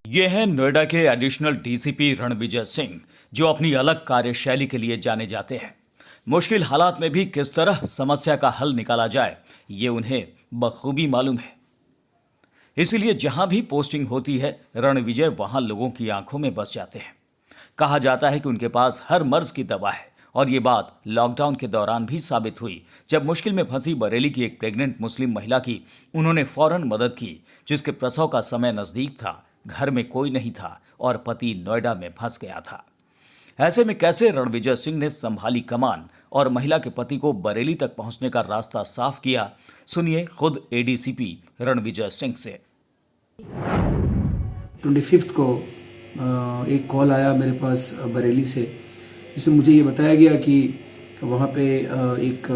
ये हैं नोएडा के एडिशनल डीसीपी रणविजय सिंह, जो अपनी अलग कार्यशैली के लिए जाने जाते हैं। मुश्किल हालात में भी किस तरह समस्या का हल निकाला जाए, ये उन्हें बखूबी मालूम है। इसीलिए जहां भी पोस्टिंग होती है, रणविजय वहां लोगों की आंखों में बस जाते हैं। कहा जाता है कि उनके पास हर मर्ज की दवा है, और ये बात लॉकडाउन के दौरान भी साबित हुई, जब मुश्किल में फंसी बरेली की एक प्रेग्नेंट मुस्लिम महिला की उन्होंने फौरन मदद की, जिसके प्रसव का समय नजदीक था, घर में कोई नहीं था और पति नोएडा में फंस गया था। ऐसे में कैसे रणविजय सिंह ने संभाली कमान और महिला के पति को बरेली तक पहुंचने का रास्ता साफ किया, सुनिए खुद एडीसीपी रणविजय सिंह से। 25 को एक कॉल आया मेरे पास बरेली से, जिसमें मुझे ये बताया गया कि वहाँ पे एक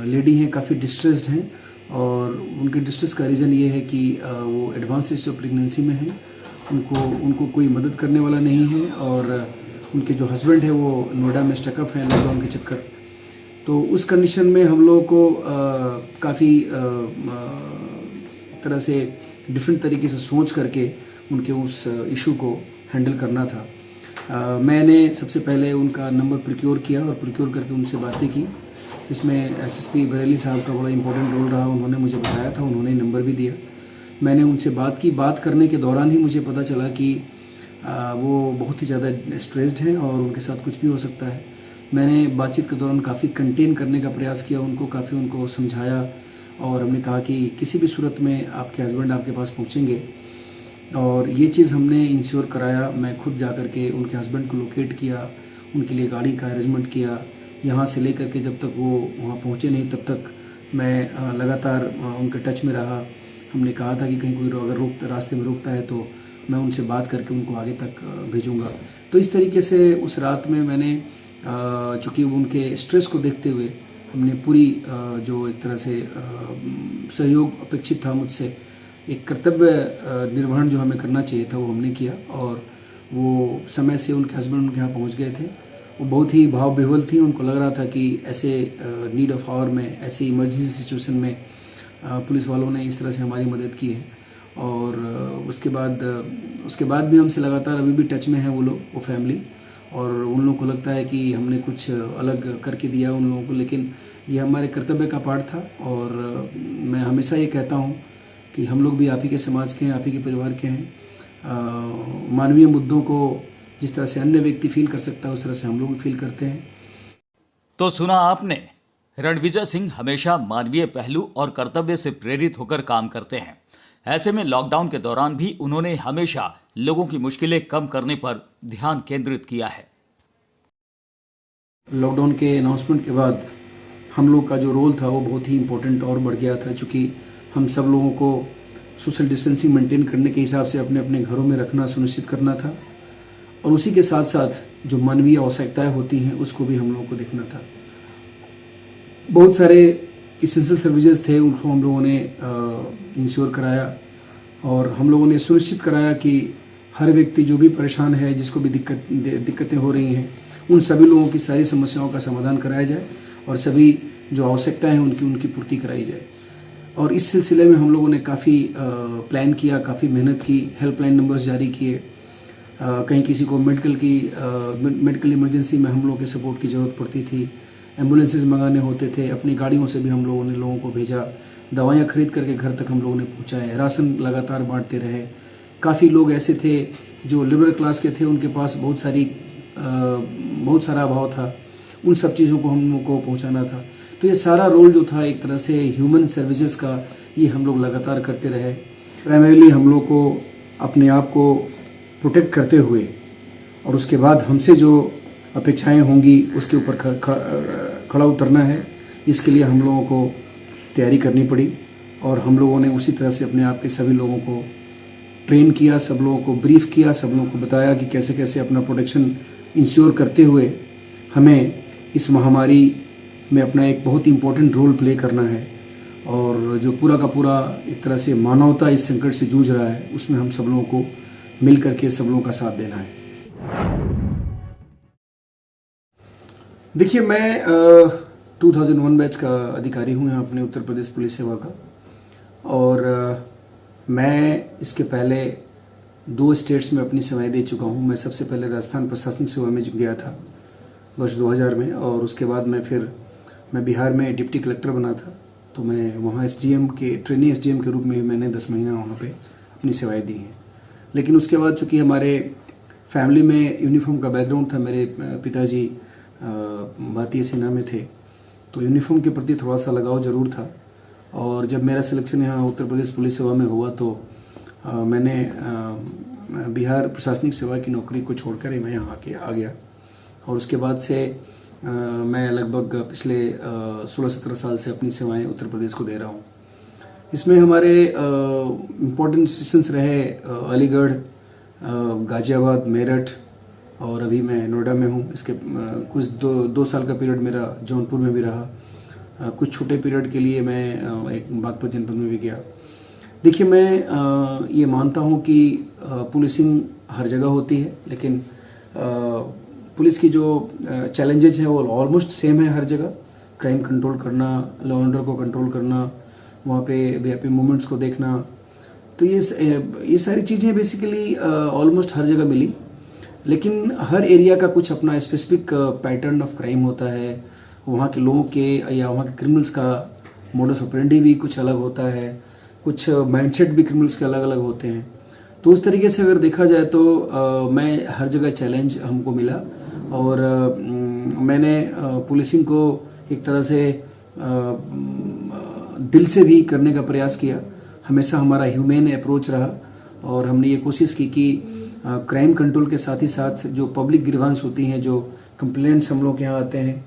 लेडी हैं, काफ़ी डिस्ट्रेस्ड हैं, और उनके डिस्ट्रेस का रीज़न ये है कि वो एडवांस स्टेज ऑफ प्रेगनेंसी में हैं। उनको कोई मदद करने वाला नहीं है, और उनके जो हस्बैंड है वो नोएडा में स्टकअप हैं लॉकडाउन के चक्कर। तो उस कंडीशन में हम लोगों को काफ़ी एक तरह से डिफरेंट तरीके से सोच करके उनके उस इशू को हैंडल करना था। मैंने सबसे पहले उनका नंबर प्रोक्योर किया और प्रोक्योर करके उनसे बातें की। इसमें एसएसपी बरेली साहब का बड़ा इंपॉर्टेंट रोल रहा। उन्होंने मुझे बताया था, उन्होंने नंबर भी दिया। मैंने उनसे बात की। बात करने के दौरान ही मुझे पता चला कि वो बहुत ही ज़्यादा स्ट्रेस्ड हैं और उनके साथ कुछ भी हो सकता है। मैंने बातचीत के दौरान काफ़ी कंटेन करने का प्रयास किया, काफ़ी उनको समझाया, और हमने कहा कि किसी भी सूरत में आपके हस्बैंड आपके पास पहुँचेंगे, और ये चीज़ हमने इंश्योर कराया। मैं खुद जा कर के उनके हस्बैंड को लोकेट किया, उनके लिए गाड़ी का अरेंजमेंट किया। यहाँ से लेकर के जब तक वो वहाँ पहुँचे नहीं, तब तक मैं लगातार उनके टच में रहा। हमने कहा था कि कहीं कोई अगर रास्ते में रोकता है तो मैं उनसे बात करके उनको आगे तक भेजूँगा। तो इस तरीके से उस रात में मैंने, चूँकि उनके स्ट्रेस को देखते हुए, हमने पूरी जो एक तरह से सहयोग अपेक्षित था मुझसे, एक कर्तव्य निर्वहन जो हमें करना चाहिए था, वो हमने किया। और वो समय से उनके हस्बैंड उनके यहाँ पहुँच गए थे। वो बहुत ही भाव विह्वल थी। उनको लग रहा था कि ऐसे नीड ऑफ आवर में, ऐसी इमरजेंसी सिचुएशन में पुलिस वालों ने इस तरह से हमारी मदद की है। और उसके बाद भी हमसे लगातार अभी भी टच में है वो लोग, वो फैमिली। और उन लोगों को लगता है कि हमने कुछ अलग करके दिया उन लोगों को, लेकिन ये हमारे कर्तव्य का पार्ट था। और मैं हमेशा ये कहता हूँ कि हम लोग भी आप ही के समाज के हैं, आप ही के परिवार के हैं। मानवीय मुद्दों को जिस तरह से अन्य व्यक्ति फील कर सकता है, उस तरह से हम लोग भी फील करते हैं। तो सुना आपने, रणविजय सिंह हमेशा मानवीय पहलू और कर्तव्य से प्रेरित होकर काम करते हैं। ऐसे में लॉकडाउन के दौरान भी उन्होंने हमेशा लोगों की मुश्किलें कम करने पर ध्यान केंद्रित किया है। लॉकडाउन के अनाउंसमेंट के बाद हम लोग का जो रोल था वो बहुत ही इम्पोर्टेंट और बढ़ गया था, चूँकि हम सब लोगों को सोशल डिस्टेंसिंग मेंटेन करने के हिसाब से अपने अपने घरों में रखना सुनिश्चित करना था, और उसी के साथ साथ जो मानवीय आवश्यकताएं होती हैं उसको भी हम लोगों को देखना था। बहुत सारे इसेंशियल सर्विसेज थे, उनको हम लोगों ने इंश्योर कराया, और हम लोगों ने सुनिश्चित कराया कि हर व्यक्ति जो भी परेशान है, जिसको भी दिक्कतें हो रही हैं, उन सभी लोगों की सारी समस्याओं का समाधान कराया जाए, और सभी जो आवश्यकताएं हैं उनकी पूर्ति कराई जाए। और इस सिलसिले में हम लोगों ने काफ़ी प्लान किया, काफ़ी मेहनत की। हेल्पलाइन नंबर्स जारी किए। कहीं किसी को मेडिकल इमरजेंसी में हम लोगों के सपोर्ट की ज़रूरत पड़ती थी, एम्बुलेंसेस मंगाने होते थे, अपनी गाड़ियों से भी हम लोगों ने लोगों को भेजा। दवाइयाँ खरीद करके घर तक हम लोगों ने पहुँचाए। राशन लगातार बांटते रहे। काफ़ी लोग ऐसे थे जो लिबरल क्लास के थे, उनके पास बहुत सारा अभाव था, उन सब चीज़ों को हम लोगों को पहुँचाना था। तो ये सारा रोल जो था एक तरह से ह्यूमन सर्विसेज का, ये हम लोग लगातार करते रहे। प्राइमरीली हम लोग को अपने आप को प्रोटेक्ट करते हुए, और उसके बाद हमसे जो अपेक्षाएं होंगी उसके ऊपर खड़ा उतरना है। इसके लिए हम लोगों को तैयारी करनी पड़ी, और हम लोगों ने उसी तरह से अपने आप के सभी लोगों को ट्रेन किया, सब लोगों को ब्रीफ किया, सब लोगों को बताया कि कैसे कैसे अपना प्रोटेक्शन इंश्योर करते हुए हमें इस महामारी में अपना एक बहुत इम्पोर्टेंट रोल प्ले करना है। और जो पूरा का पूरा एक तरह से मानवता इस संकट से जूझ रहा है, उसमें हम सब लोगों को मिल करके सब लोगों का साथ देना है। देखिए, मैं 2001 बैच का अधिकारी हूँ यहाँ अपने उत्तर प्रदेश पुलिस सेवा का, और मैं इसके पहले 2 स्टेट्स में अपनी सेवाएं दे चुका हूं। मैं सबसे पहले राजस्थान प्रशासनिक सेवा में गया था वर्ष 2000 में, और उसके बाद मैं बिहार में डिप्टी कलेक्टर बना था। तो मैं वहाँ एसडीएम के ट्रेनी एसडीएम के रूप में मैंने 10 महीना वहाँ पे अपनी सेवाएं दी हैं। लेकिन उसके बाद चूँकि हमारे फैमिली में यूनिफॉर्म का बैकग्राउंड था, मेरे पिताजी भारतीय सेना में थे, तो यूनिफॉर्म के प्रति थोड़ा सा लगाव ज़रूर था। और जब मेरा सिलेक्शन यहाँ उत्तर प्रदेश पुलिस सेवा में हुआ तो मैंने बिहार प्रशासनिक सेवा की नौकरी को छोड़कर ही मैं यहाँ के आ गया। और उसके बाद से मैं लगभग पिछले 16-17 साल से अपनी सेवाएं उत्तर प्रदेश को दे रहा हूँ। इसमें हमारे इम्पोर्टेंट स्टेशंस रहे अलीगढ़, गाज़ियाबाद, मेरठ, और अभी मैं नोएडा में हूँ। इसके कुछ दो साल का पीरियड मेरा जौनपुर में भी रहा। कुछ छोटे पीरियड के लिए मैं एक बागपत जनपद में भी गया। देखिए, मैं ये मानता हूँ कि पुलिसिंग हर जगह होती है, लेकिन पुलिस की जो चैलेंजेज हैं वो ऑलमोस्ट सेम है हर जगह। क्राइम कंट्रोल करना, लॉ एंड ऑर्डर को कंट्रोल करना, वहाँ पे वीआईपी मूवमेंट्स को देखना, तो ये सारी चीज़ें बेसिकली ऑलमोस्ट हर जगह मिली। लेकिन हर एरिया का कुछ अपना स्पेसिफिक पैटर्न ऑफ क्राइम होता है। वहाँ के लोगों के या वहाँ के क्रिमिनल्स का मोडस ऑपरेंडी भी कुछ अलग होता है, कुछ माइंडसेट भी क्रिमिनल्स के अलग अलग होते हैं। तो उस तरीके से अगर देखा जाए तो मैं हर जगह चैलेंज हमको मिला, और मैंने पुलिसिंग को एक तरह से दिल से भी करने का प्रयास किया। हमेशा हमारा ह्यूमन अप्रोच रहा, और हमने ये कोशिश की कि क्राइम कंट्रोल के साथ ही साथ जो पब्लिक ग्रीवांस होती हैं, जो कंप्लेंट्स हम लोग के यहाँ आते हैं,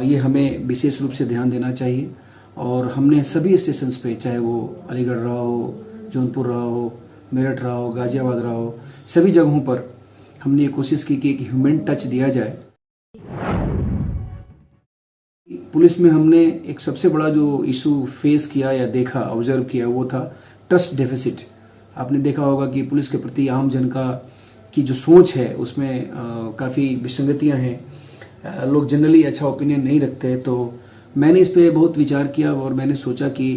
ये हमें विशेष रूप से ध्यान देना चाहिए। और हमने सभी स्टेशंस पे, चाहे वो अलीगढ़ रहा हो, जौनपुर रहा हो, मेरठ रहा हो, गाज़ियाबाद रहा हो, सभी जगहों पर हमने ये कोशिश की कि एक ह्यूमन टच दिया जाए। पुलिस में हमने एक सबसे बड़ा जो इशू फेस किया या देखा, ऑब्जर्व किया, वो था ट्रस्ट डेफिसिट। आपने देखा होगा कि पुलिस के प्रति आम जन की जो सोच है उसमें काफ़ी विसंगतियां हैं। लोग जनरली अच्छा ओपिनियन नहीं रखते। तो मैंने इस पे बहुत विचार किया और मैंने सोचा कि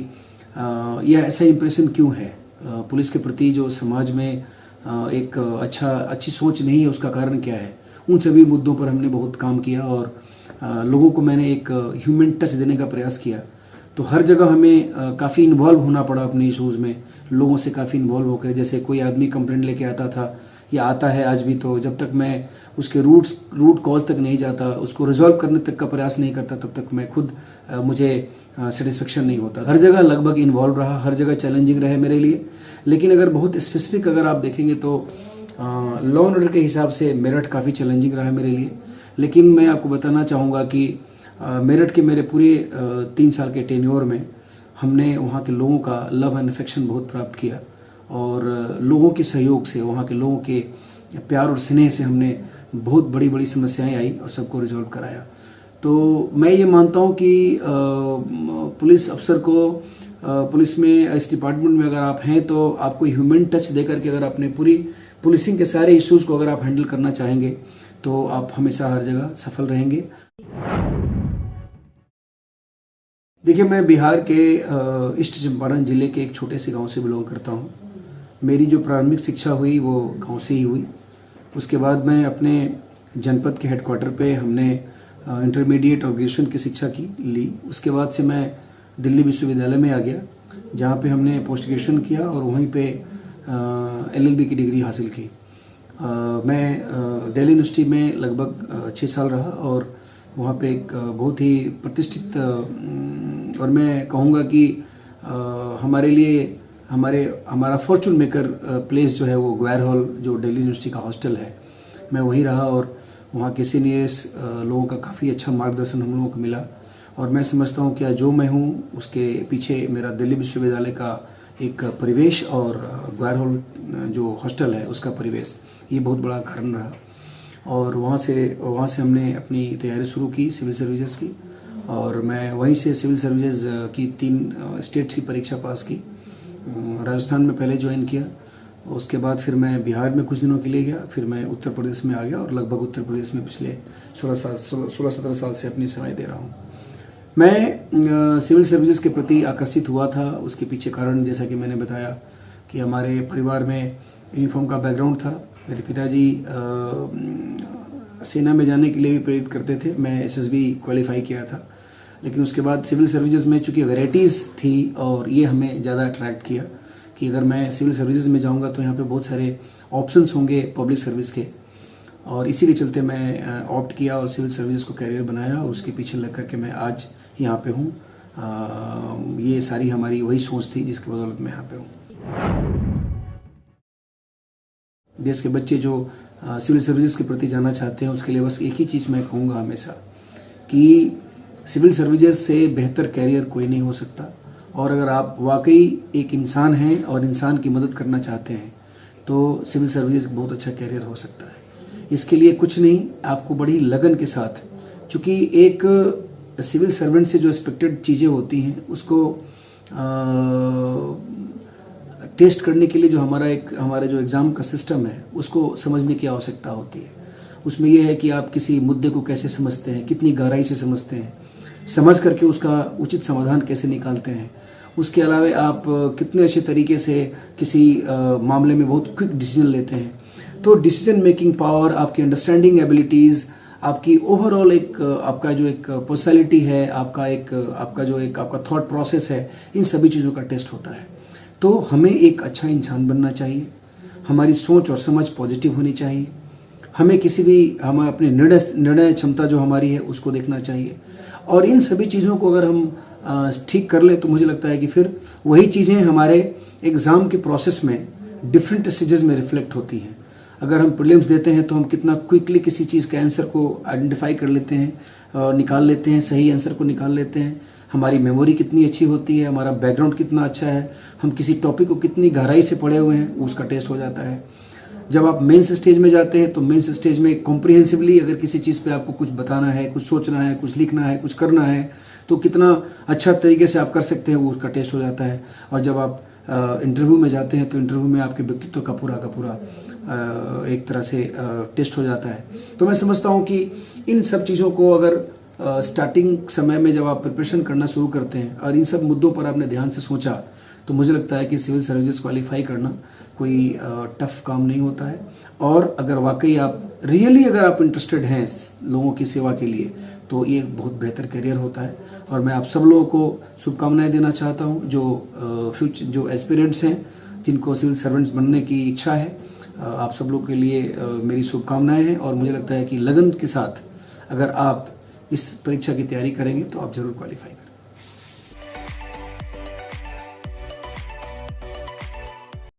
यह ऐसा इम्प्रेशन क्यों है, पुलिस के प्रति जो समाज में एक अच्छी सोच नहीं है, उसका कारण क्या है। उन सभी मुद्दों पर हमने बहुत काम किया, और लोगों को मैंने एक ह्यूमन टच देने का प्रयास किया। तो हर जगह हमें काफ़ी इन्वॉल्व होना पड़ा अपने इशूज़ में, लोगों से काफ़ी इन्वॉल्व होकर। जैसे कोई आदमी कंप्लेंट लेके आता था या आता है आज भी, तो जब तक मैं उसके रूट कॉज तक नहीं जाता, उसको रिजॉल्व करने तक का प्रयास नहीं करता, तब तक मैं खुद मुझे सेटिस्फेक्शन नहीं होता। हर जगह लगभग इन्वॉल्व रहा, हर जगह चैलेंजिंग रहे मेरे लिए। लेकिन अगर बहुत स्पेसिफिक अगर आप देखेंगे तो लॉ एंड ऑर्डर के हिसाब से मेरठ काफ़ी चैलेंजिंग रहा मेरे लिए। लेकिन मैं आपको बताना चाहूँगा कि मेरठ के मेरे पूरे 3 साल के टेन्योर में हमने वहाँ के लोगों का लव एंड अफेक्शन बहुत प्राप्त किया, और लोगों के सहयोग से, वहाँ के लोगों के प्यार और स्नेह से हमने बहुत बड़ी बड़ी समस्याएं आई और सबको रिजॉल्व कराया। तो मैं ये मानता हूँ कि पुलिस अफसर को, पुलिस में, इस डिपार्टमेंट में अगर आप हैं तो आपको ह्यूमन टच दे करके अगर आपने पूरी पुलिसिंग के सारे इश्यूज़ को अगर आप हैंडल करना चाहेंगे तो आप हमेशा हर जगह सफल रहेंगे। देखिए, मैं बिहार के ईस्ट चंपारण जिले के एक छोटे से गांव से बिलोंग करता हूं। मेरी जो प्रारंभिक शिक्षा हुई वो गांव से ही हुई। उसके बाद मैं अपने जनपद के हेडक्वार्टर पे हमने इंटरमीडिएट और ग्रेजुएशन की शिक्षा ली। उसके बाद से मैं दिल्ली विश्वविद्यालय में आ गया, जहाँ पे हमने पोस्ट ग्रेजुएशन किया और वहीं पे LLB की डिग्री हासिल की। मैं दिल्ली यूनिवर्सिटी में लगभग 6 साल रहा, और वहाँ पे एक बहुत ही प्रतिष्ठित, और मैं कहूँगा कि हमारे लिए हमारा फॉर्चून मेकर प्लेस जो है वो ग्वार हॉल, जो दिल्ली यूनिवर्सिटी का हॉस्टल है, मैं वहीं रहा। और वहाँ के सीनियर्स लोगों का काफ़ी अच्छा मार्गदर्शन हम लोगों को मिला। और मैं समझता हूँ कि जो मैं हूँ उसके पीछे मेरा दिल्ली विश्वविद्यालय का एक परिवेश और ग्वार हॉल जो हॉस्टल है उसका परिवेश, ये बहुत बड़ा कारण रहा। और वहाँ से हमने अपनी तैयारी शुरू की सिविल सर्विसेज की, और मैं वहीं से सिविल सर्विसेज की 3 स्टेट्स की परीक्षा पास की। राजस्थान में पहले ज्वाइन किया, उसके बाद फिर मैं बिहार में कुछ दिनों के लिए गया, फिर मैं उत्तर प्रदेश में आ गया, और लगभग उत्तर प्रदेश में पिछले 16-17 साल से अपनी सेवाएं दे रहा हूँ। मैं सिविल सर्विसेज के प्रति आकर्षित हुआ था। उसके पीछे कारण, जैसा कि मैंने बताया, कि हमारे परिवार में यूनिफॉर्म का बैकग्राउंड था। मेरे पिताजी सेना में जाने के लिए भी प्रेरित करते थे। मैं एसएसबी क्वालिफाई किया था, लेकिन उसके बाद सिविल सर्विसेज में चूँकि वैराइटीज़ थी और ये हमें ज़्यादा अट्रैक्ट किया कि अगर मैं सिविल सर्विसेज में जाऊंगा तो यहाँ पे बहुत सारे ऑप्शंस होंगे पब्लिक सर्विस के, और इसी के चलते मैं ऑप्ट किया और सिविल सर्विसेज को कैरियर बनाया और उसके पीछे लग कर के मैं आज यहाँ पे हूँ। ये सारी हमारी वही सोच थी जिसकी बदौलत मैं यहाँ पे हूँ। देश के बच्चे जो सिविल सर्विसेज के प्रति जाना चाहते हैं उसके लिए बस एक ही चीज़ मैं कहूँगा हमेशा कि सिविल सर्विसेज से बेहतर कैरियर कोई नहीं हो सकता, और अगर आप वाकई एक इंसान हैं और इंसान की मदद करना चाहते हैं तो सिविल सर्विस बहुत अच्छा कैरियर हो सकता है। इसके लिए कुछ नहीं, आपको बड़ी लगन के साथ, चूँकि एक सिविल सर्वेंट से जो एक्सपेक्टेड चीज़ें होती हैं उसको टेस्ट करने के लिए जो हमारा जो एग्ज़ाम का सिस्टम है उसको समझने की आवश्यकता होती है। उसमें यह है कि आप किसी मुद्दे को कैसे समझते हैं, कितनी गहराई से समझते हैं, समझ करके उसका उचित समाधान कैसे निकालते हैं। उसके अलावा आप कितने अच्छे तरीके से किसी मामले में बहुत क्विक डिसीजन लेते हैं। तो डिसीजन मेकिंग पावर, आपकी अंडरस्टैंडिंग एबिलिटीज़, आपकी ओवरऑल एक आपका जो एक पर्सनैलिटी है, आपका थॉट प्रोसेस है, इन सभी चीज़ों का टेस्ट होता है। तो हमें एक अच्छा इंसान बनना चाहिए, हमारी सोच और समझ पॉजिटिव होनी चाहिए, हमें हम अपनी निर्णय क्षमता जो हमारी है उसको देखना चाहिए, और इन सभी चीज़ों को अगर हम ठीक कर ले तो मुझे लगता है कि फिर वही चीज़ें हमारे एग्ज़ाम के प्रोसेस में डिफरेंट स्टेजेस में रिफ्लेक्ट होती हैं। अगर हम प्रीलिम्स देते हैं तो हम कितना क्विकली किसी चीज़ के आंसर को आइडेंटिफाई कर लेते हैं, निकाल लेते हैं, सही आंसर को निकाल लेते हैं, हमारी मेमोरी कितनी अच्छी होती है, हमारा बैकग्राउंड कितना अच्छा है, हम किसी टॉपिक को कितनी गहराई से पढ़े हुए हैं उसका टेस्ट हो जाता है। जब आप मेंस स्टेज में जाते हैं तो मेंस स्टेज में कॉम्प्रिहेंसिवली अगर किसी चीज़ पे आपको कुछ बताना है, कुछ सोचना है, कुछ लिखना है, कुछ करना है, तो कितना अच्छा तरीके से आप कर सकते हैं वो उसका टेस्ट हो जाता है। और जब आप इंटरव्यू में जाते हैं तो इंटरव्यू में आपके व्यक्तित्व का पूरा एक तरह से टेस्ट हो जाता है। तो मैं समझता हूँ कि इन सब चीज़ों को अगर स्टार्टिंग समय में जब आप प्रिपरेशन करना शुरू करते हैं और इन सब मुद्दों पर आपने ध्यान से सोचा तो मुझे लगता है कि सिविल सर्विसेज क्वालिफाई करना कोई टफ काम नहीं होता है। और अगर वाकई आप अगर आप इंटरेस्टेड हैं लोगों की सेवा के लिए तो ये बहुत बेहतर करियर होता है। और मैं आप सब लोगों को शुभकामनाएं देना चाहता हूँ जो एस्पिरेंट्स हैं, जिनको सिविल सर्वेंट्स बनने की इच्छा है। आप सब लोग के लिए मेरी शुभकामनाएं हैं, और मुझे लगता है कि लगन के साथ अगर आप इस परीक्षा की तैयारी करेंगे तो आप ज़रूर क्वालिफाई करेंगे।